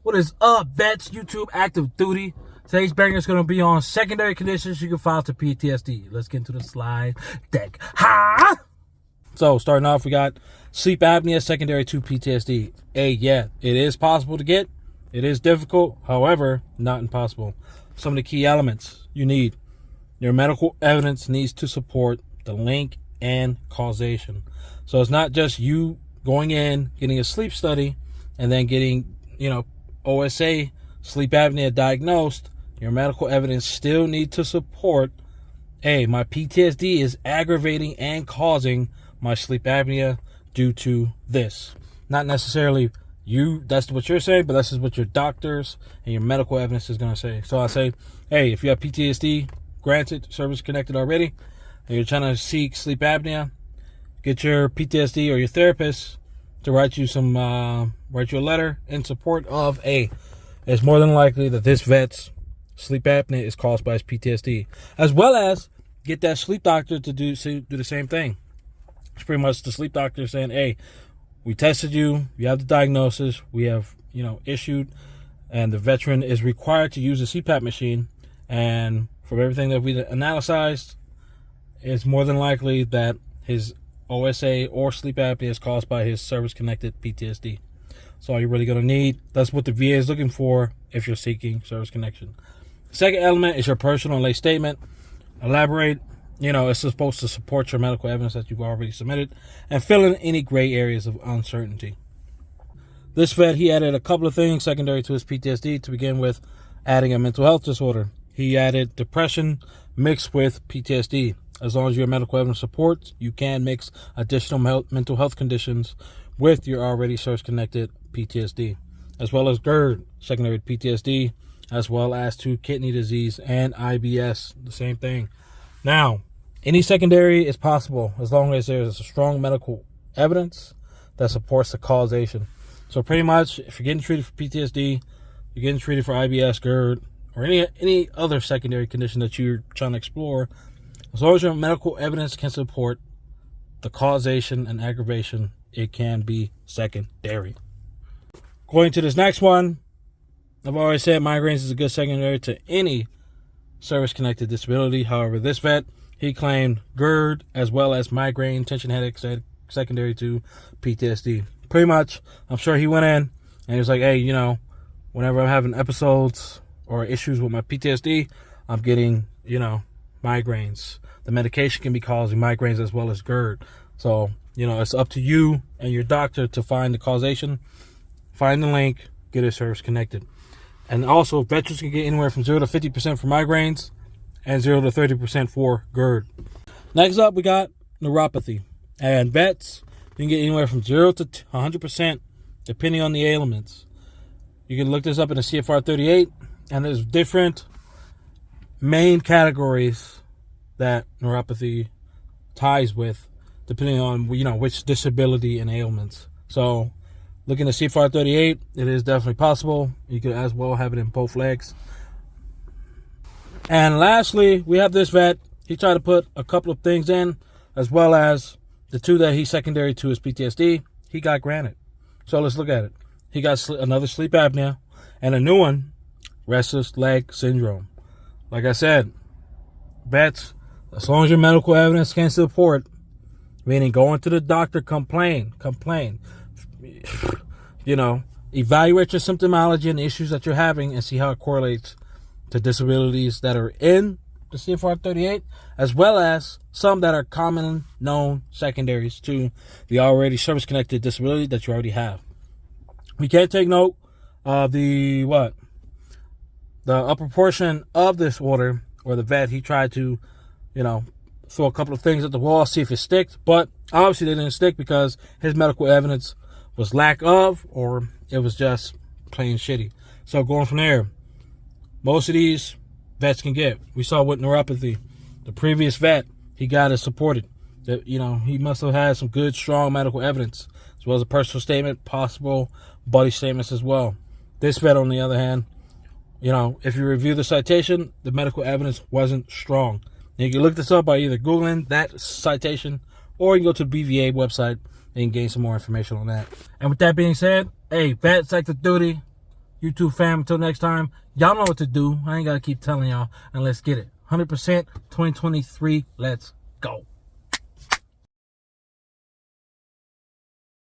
What is up, vets? YouTube active duty. Today's banger is going to be on secondary conditions you can file to PTSD. Let's get into the slide deck. Ha! So, starting off, we got sleep apnea secondary to PTSD. Yeah, it is possible to get. It is difficult, however, not impossible. Some of the key elements you need. Your medical evidence needs to support the link and causation. So it's not just you going in, getting a sleep study, and then getting, OSA, sleep apnea diagnosed. Your medical evidence still need to support, hey, my PTSD is aggravating and causing my sleep apnea due to this. Not necessarily you, that's what you're saying, but this is what your doctors and your medical evidence is going to say. So I say, hey, if you have PTSD, granted, service connected already, and you're trying to seek sleep apnea, get your PTSD or your therapist to write you a letter in support of it's more than likely that this vet's sleep apnea is caused by his PTSD, as well as get that sleep doctor to do the same thing. It's pretty much the sleep doctor saying, hey, we tested you, you have the diagnosis, we have, issued, and the veteran is required to use a CPAP machine, and from everything that we analyzed, it's more than likely that his OSA or sleep apnea is caused by his service-connected PTSD. So all you're really going to need, that's what the VA is looking for if you're seeking service connection. Second element is your personal lay statement. Elaborate, it's supposed to support your medical evidence that you've already submitted and fill in any gray areas of uncertainty. This vet, he added a couple of things secondary to his PTSD. To begin with, adding a mental health disorder. He added depression mixed with PTSD. As long as your medical evidence supports, you can mix additional mental health conditions with your already service-connected PTSD, as well as GERD, secondary PTSD, as well as to kidney disease and IBS, the same thing. Now, any secondary is possible as long as there's a strong medical evidence that supports the causation. So pretty much, if you're getting treated for PTSD, you're getting treated for IBS, GERD, or any other secondary condition that you're trying to explore, as long as your medical evidence can support the causation and aggravation, it can be secondary. Going to this next one, I've always said migraines is a good secondary to any service-connected disability. However, this vet, he claimed GERD as well as migraine, tension headache secondary to PTSD. Pretty much, I'm sure he went in and he was like, hey, whenever I'm having episodes or issues with my PTSD, I'm getting, migraines. The medication can be causing migraines as well as GERD. So, it's up to you and your doctor to find the causation, find the link, get a service connected. And also, veterans can get anywhere from 0 to 50% for migraines and 0 to 30% for GERD. Next up, we got neuropathy. And vets, you can get anywhere from 0 to 100% depending on the ailments. You can look this up in the CFR 38, and there's different main categories that neuropathy ties with, depending on, which disability and ailments. So, looking at CFR 38, it is definitely possible. You could as well have it in both legs. And lastly, we have this vet. He tried to put a couple of things in, as well as the two that he's secondary to his PTSD. He got granted. So let's look at it. He got another sleep apnea and a new one, restless leg syndrome. Like I said, vets, as long as your medical evidence can support, meaning going to the doctor, complain, evaluate your symptomology and the issues that you're having and see how it correlates to disabilities that are in the CFR 38, as well as some that are common known secondaries to the already service-connected disability that you already have. We can't take note of the upper portion of this order, where the vet, he tried to, throw a couple of things at the wall, see if it sticked, but obviously they didn't stick because his medical evidence was lack of, or it was just plain shitty. So going from there, most of these vets can get. We saw with neuropathy, the previous vet, he got it supported. That, he must have had some good, strong medical evidence, as well as a personal statement, possible buddy statements as well. This vet, on the other hand, if you review the citation, the medical evidence wasn't strong. And you can look this up by either Googling that citation, or you can go to the BVA website and gain some more information on that. And with that being said, hey, vets active duty, YouTube fam, until next time, y'all know what to do. I ain't got to keep telling y'all. And let's get it. 100% 2023. Let's go.